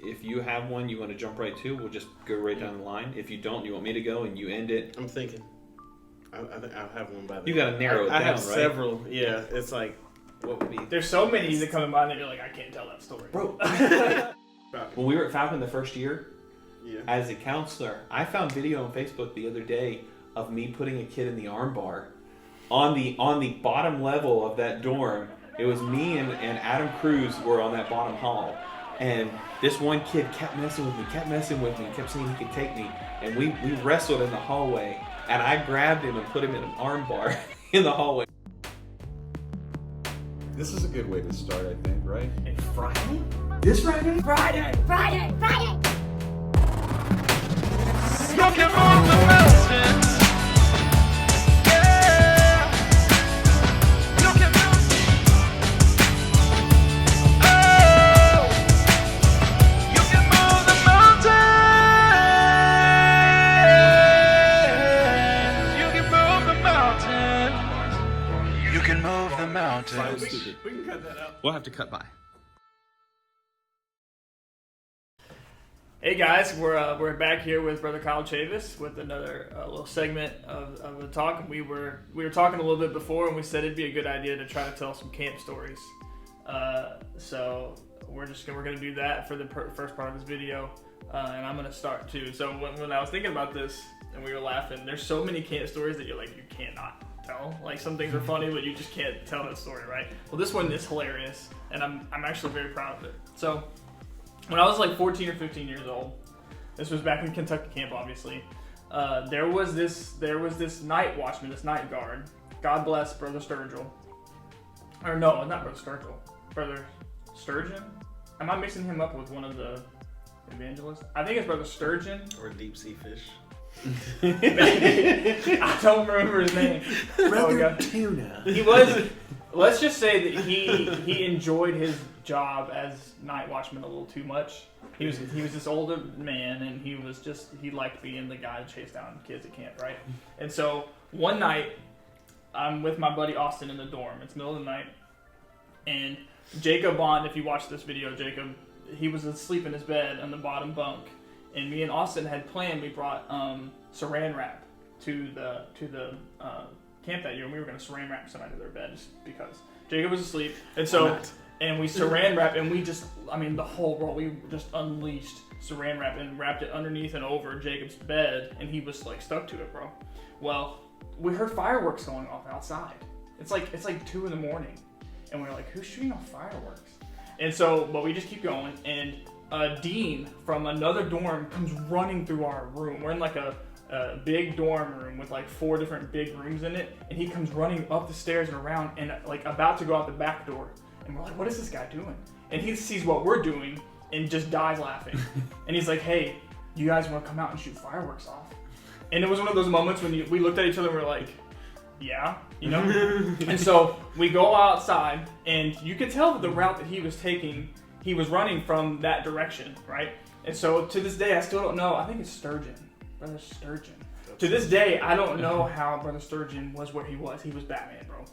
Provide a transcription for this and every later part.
if you have one you want to jump right to, we'll just go right down the line. If you don't, you want me to go and you end it. I'm thinking. I think I'll have one by then. You got to narrow it down, I have right? several. Yeah, it's like, what would be? There's so many that come to mind that you're like, I can't tell that story. Bro. When we were at Falcon the first year, as a counselor, I found video on Facebook the other day of me putting a kid in the arm bar on the bottom level of that dorm. It was me and Adam Cruz were on that bottom hall. And this one kid kept messing with me, kept saying he could take me. And we wrestled in the hallway. And I grabbed him and put him in an arm bar in the hallway. This is a good way to start, I think, right? And Friday? This Friday? Friday! You can move the mountains. Yeah. You can move. Oh. You can move the mountains. You can move the mountains. You can move the mountains. We can cut that out. We'll have to cut by. Hey guys, we're back here with Brother Kyle Chavis with another little segment of the talk. And we were talking a little bit before, and we said it'd be a good idea to try to tell some camp stories. So we're gonna do that for the first part of this video, and I'm gonna start too. So when I was thinking about this and we were laughing, there's so many camp stories that you're like, you cannot tell. Like, some things are funny, but you just can't tell that story, right? Well, this one is hilarious, and I'm actually very proud of it. So, when I was like 14 or 15 years old, this was back in Kentucky camp, obviously. There was this night watchman, this night guard. God bless Brother Sturgill. Or no, not Brother Sturgill. Brother Sturgeon? Am I mixing him up with one of the evangelists? I think it's Brother Sturgeon. Or deep sea fish. I don't remember his name. Brother Tuna. He was. Let's just say that he enjoyed his job as night watchman a little too much. He was this older man, and he liked being the guy to chase down kids at camp, right? And so one night, I'm with my buddy Austin in the dorm. It's middle of the night, and Jacob Bond, if you watch this video, Jacob, he was asleep in his bed on the bottom bunk, and me and Austin had planned. We brought saran wrap to the camp that year, and we were going to saran wrap somebody to their bed just because Jacob was asleep. And so, and we saran wrap, and we just, the whole roll, we just unleashed saran wrap and wrapped it underneath and over Jacob's bed, and he was like stuck to it, bro. Well, we heard fireworks going off outside. It's like 2 in the morning, and we're like, who's shooting off fireworks? And so, but we just keep going, and Dean from another dorm comes running through our room. We're in like a big dorm room with like 4 different big rooms in it, and he comes running up the stairs and around and like about to go out the back door, and we're like, what is this guy doing? And he sees what we're doing and just dies laughing. And he's like, hey, you guys want to come out and shoot fireworks off? And it was one of those moments when we looked at each other and we're like, yeah, and so we go outside, and you could tell that the route that he was taking, he was running from that direction, right? And so to this day, I still don't know. I think it's Sturgeon. Brother Sturgeon. To this day, I don't know how Brother Sturgeon was where he was. He was Batman, bro.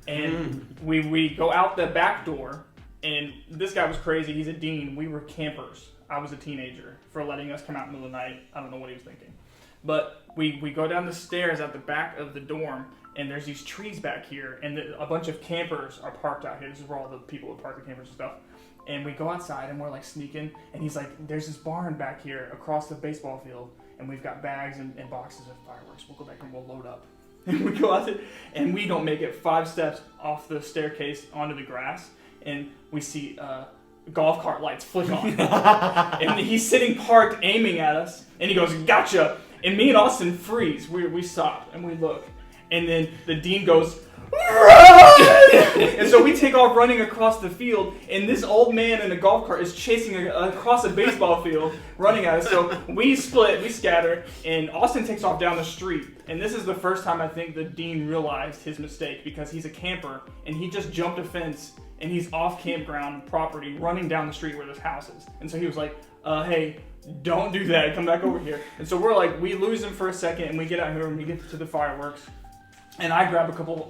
And we go out the back door, and this guy was crazy. He's a dean. We were campers. I was a teenager for letting us come out in the middle of the night. I don't know what he was thinking. But we go down the stairs at the back of the dorm, and there's these trees back here, and a bunch of campers are parked out here. This is where all the people would park the campers and stuff. And we go outside, and we're like sneaking, and he's like, there's this barn back here across the baseball field, and we've got bags and boxes of fireworks. We'll go back and we'll load up. And we go out there, and we don't make it 5 steps off the staircase onto the grass, and we see golf cart lights flick on. And he's sitting parked aiming at us, and he goes, gotcha! And me and Austin freeze. We stop, and we look. And then the dean goes, run! And so we take off running across the field, and this old man in a golf cart is chasing across a baseball field, running at us. So we split, we scatter, and Austin takes off down the street. And this is the first time I think the dean realized his mistake, because he's a camper, and he just jumped a fence, and he's off campground property, running down the street where this house is. And so he was like, hey, don't do that, come back over here. And so we're like, we lose him for a second, and we get out here, and we get to the fireworks. And I grab a couple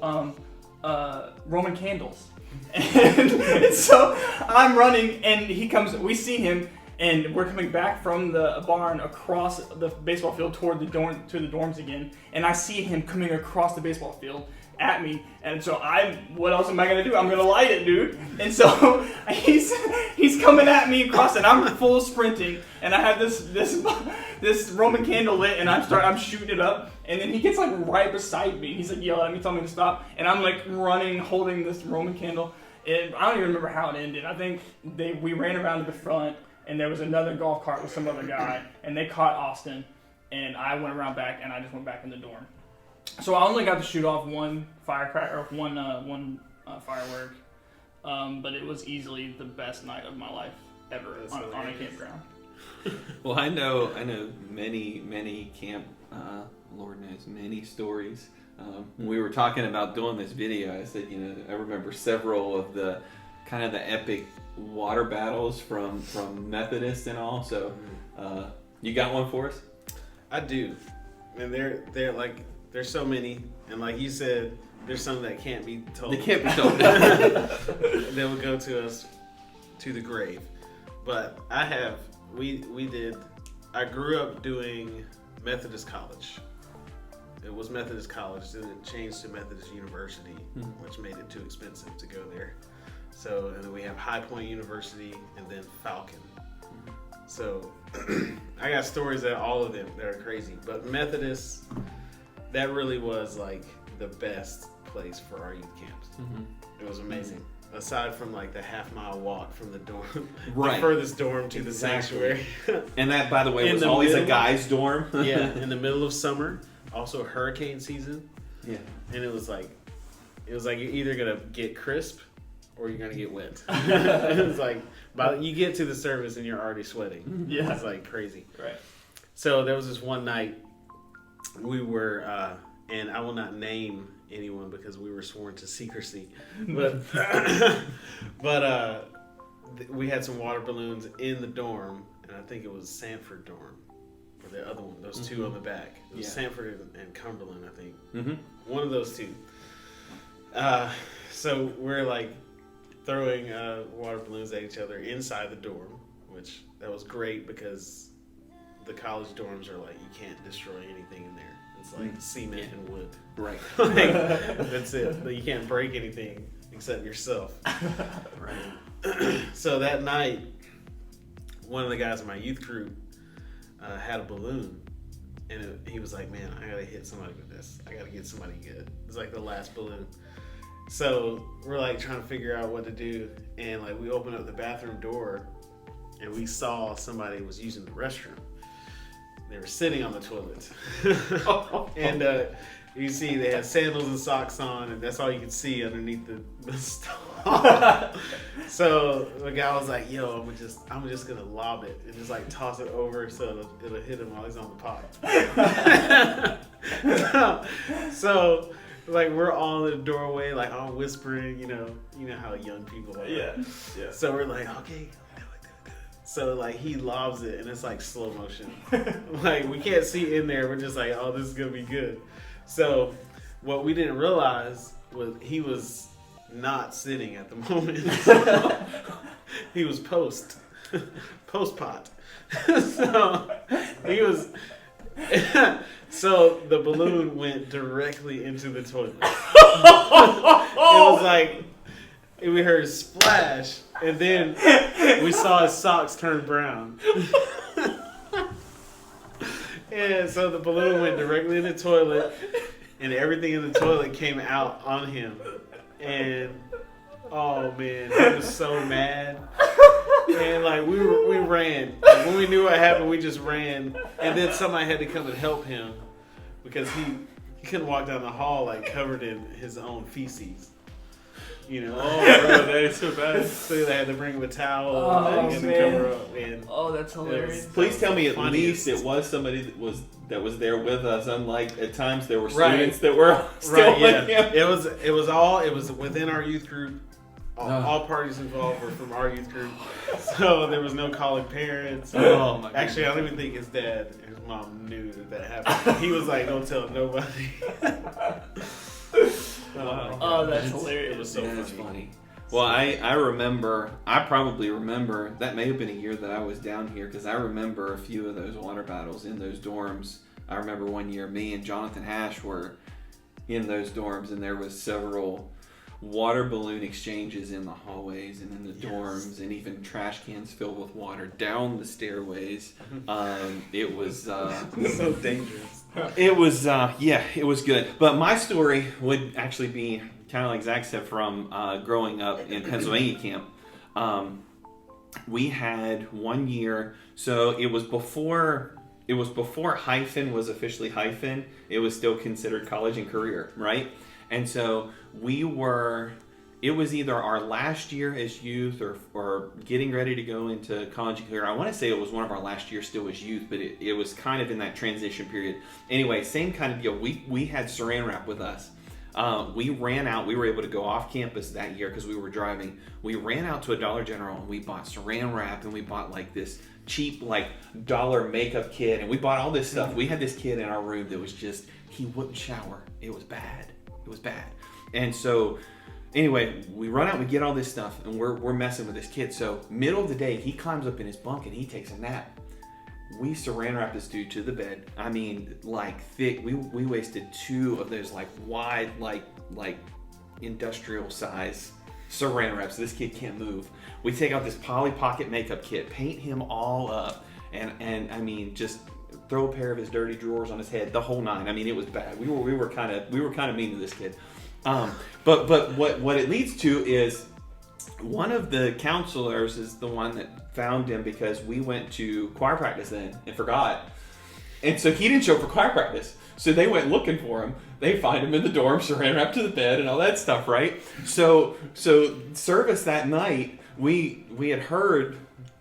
Roman candles. And so I'm running, and he comes, we see him, And we're coming back from the barn across the baseball field toward the dorms again, and I see him coming across the baseball field at me, and so what else am I gonna do? I'm gonna light it, dude. And so he's coming at me across, and I'm full sprinting, and I have this Roman candle lit, and I'm shooting it up, and then he gets like right beside me. He's like yelling at me, telling me to stop, and I'm like running, holding this Roman candle. And I don't even remember how it ended. I think we ran around to the front, and there was another golf cart with some other guy, and they caught Austin, and I went around back, and I just went back in the dorm. So I only got to shoot off one firecracker, one firework, but it was easily the best night of my life ever on a campground. Well, I know many camp, Lord knows, many stories. When we were talking about doing this video, I said, I remember several of the kind of the epic water battles from Methodists and all. So, you got one for us? I do, and they're like there's so many, and like you said, there's some that can't be told. They can't be told. They will go to us to the grave. But I grew up doing Methodist college. It was Methodist college, then it changed to Methodist University, which made it too expensive to go there. So, and then we have High Point University and then Falcon. So, I got stories at all of them that are crazy. But Methodist, that really was like the best place for our youth camps. It was amazing. Aside from like the half-mile walk from the dorm, right. The furthest dorm to the sanctuary. And that, by the way, was always a guy's dorm. Yeah, in the middle of summer, also hurricane season. Yeah. And it was like you're either gonna get crisp or you're gonna get wet. It was like, you get to the service and you're already sweating. Yeah. It's like crazy. Right. So there was this one night we were, and I will not name anyone because we were sworn to secrecy, but we had some water balloons in the dorm, and I think it was Sanford dorm, or the other one, those two on the back. It was Sanford and Cumberland, I think. One of those two. So we're like throwing water balloons at each other inside the dorm, which that was great because the college dorms are like, you can't destroy anything in there. It's like cement and wood. Right. That's it. You can't break anything except yourself. Right. So that night, one of the guys in my youth group had a balloon, and he was like, "Man, I gotta hit somebody with this. I gotta get somebody good." It's like the last balloon. So we're like trying to figure out what to do, and like we opened up the bathroom door, and we saw somebody was using the restroom. They were sitting on the toilet. And you see they had sandals and socks on, and that's all you could see underneath the stall. So the guy was like, "Yo, I'm just gonna lob it and just like toss it over so it'll hit him while he's on the pot." So like we're all in the doorway, like all whispering, you know how young people are. Yeah. So we're like, okay. So like he lobs it and it's like slow motion. Like we can't see in there. We're just like, oh, this is gonna be good. So what we didn't realize was he was not sitting at the moment. He was post pot. So he was. So the balloon went directly into the toilet. It was like we heard a splash, and then we saw his socks turn brown. And so the balloon went directly in the toilet, and everything in the toilet came out on him. And oh man, he was so mad. And like we ran. Like, when we knew what happened, we just ran. And then somebody had to come and help him because he couldn't walk down the hall like covered in his own feces. Oh, bro, that is so bad. So they had to bring him a towel and cover up. And that's hilarious. Please tell me at least it was somebody that was there with us. Unlike at times there were students that were still with him. It was within our youth group. All parties involved were from our youth group, so there was no calling parents. Oh my! Actually, I don't even think his dad and his mom knew that happened. He was like, "Don't tell nobody." Oh, that's hilarious. It was so funny. Well, I probably remember, that may have been a year that I was down here, because I remember a few of those water battles in those dorms. I remember one year me and Jonathan Hash were in those dorms, and there was several water balloon exchanges in the hallways and in the dorms, and even trash cans filled with water down the stairways. It was so dangerous. It was it was good. But my story would actually be kind of like Zach said, from growing up in Pennsylvania camp. We had 1 year, so it was before hyphen was officially hyphen. It was still considered college and career, right? And so it was either our last year as youth or getting ready to go into college and career. I want to say it was one of our last years still as youth, but it was kind of in that transition period. Anyway, same kind of deal. We had saran wrap with us. We ran out. We were able to go off campus that year because we were driving. We ran out to a Dollar General and we bought saran wrap, and we bought like this cheap like $1 makeup kit, and we bought all this stuff. We had this kid in our room that was just, he wouldn't shower. It was bad. It was bad. And so anyway, we run out, we get all this stuff, and we're messing with this kid. So middle of the day, he climbs up in his bunk and he takes a nap. We saran wrap this dude to the bed. I mean, like thick. We wasted 2 of those like wide, like industrial size saran wraps. So this kid can't move. We take out this Polly Pocket makeup kit, paint him all up, and I mean, just throw a pair of his dirty drawers on his head, the whole nine. I mean, it was bad. We were kind of mean to this kid. But what it leads to is, one of the counselors is the one that found him because we went to choir practice then and forgot. And so he didn't show up for choir practice. So they went looking for him. They find him in the dorm, saran wrapped to the bed and all that stuff, right? So service that night, we had heard,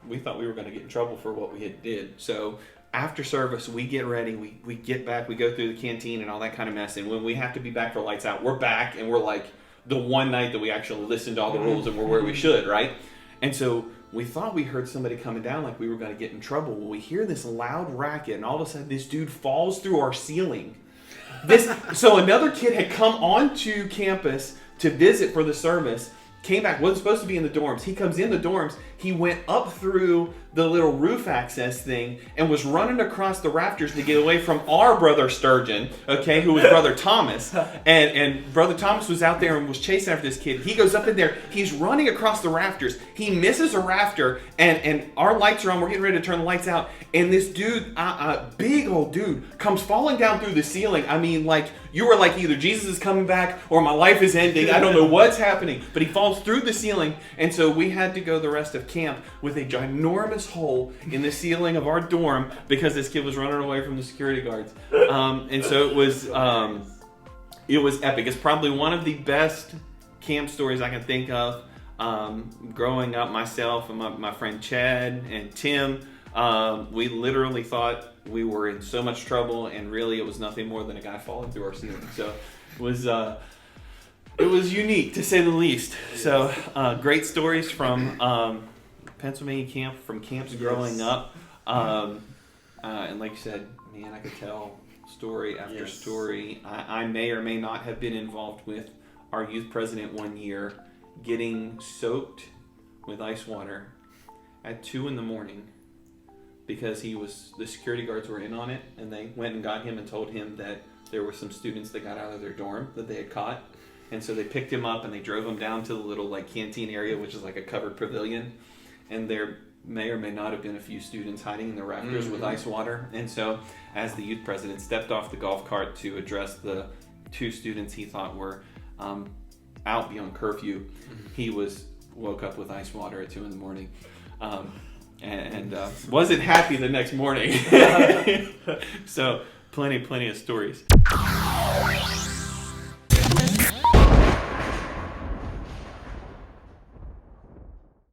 we thought we were going to get in trouble for what we had did. So after service, we get ready, we get back, we go through the canteen and all that kind of mess. And when we have to be back for lights out, we're back, and we're like the one night that we actually listened to all the rules and we're where we should, right? And so we thought we heard somebody coming down, like we were going to get in trouble. Well, we hear this loud racket, and all of a sudden this dude falls through our ceiling. So another kid had come onto campus to visit for the service, came back, wasn't supposed to be in the dorms. He comes in the dorms, he went up through the little roof access thing and was running across the rafters to get away from our brother Sturgeon, okay, who was brother Thomas. And brother Thomas was out there and was chasing after this kid. He goes up in there, he's running across the rafters. He misses a rafter, and our lights are on. We're getting ready to turn the lights out. And this dude, big old dude, comes falling down through the ceiling. I mean, like, you were like, either Jesus is coming back or my life is ending. I don't know what's happening. But he falls through the ceiling. And so we had to go the rest of camp with a ginormous hole in the ceiling of our dorm because this kid was running away from the security guards. And so it was epic. It's probably one of the best camp stories I can think of. Growing up, myself and my friend Chad and Tim, we literally thought we were in so much trouble, and really it was nothing more than a guy falling through our ceiling. So it was unique, to say the least. So great stories from Pennsylvania camp, from camps growing up. And like you said, man, I could tell story after story. I may or may not have been involved with our youth president one year getting soaked with ice water at 2 a.m. because the security guards were in on it, and they went and got him and told him that there were some students that got out of their dorm that they had caught. And so they picked him up and they drove him down to the little like canteen area, which is like a covered pavilion. And there may or may not have been a few students hiding in the rafters with ice water. And so as the youth president stepped off the golf cart to address the 2 students he thought were out beyond curfew, he woke up with ice water at 2 a.m. And wasn't happy the next morning. So plenty of stories.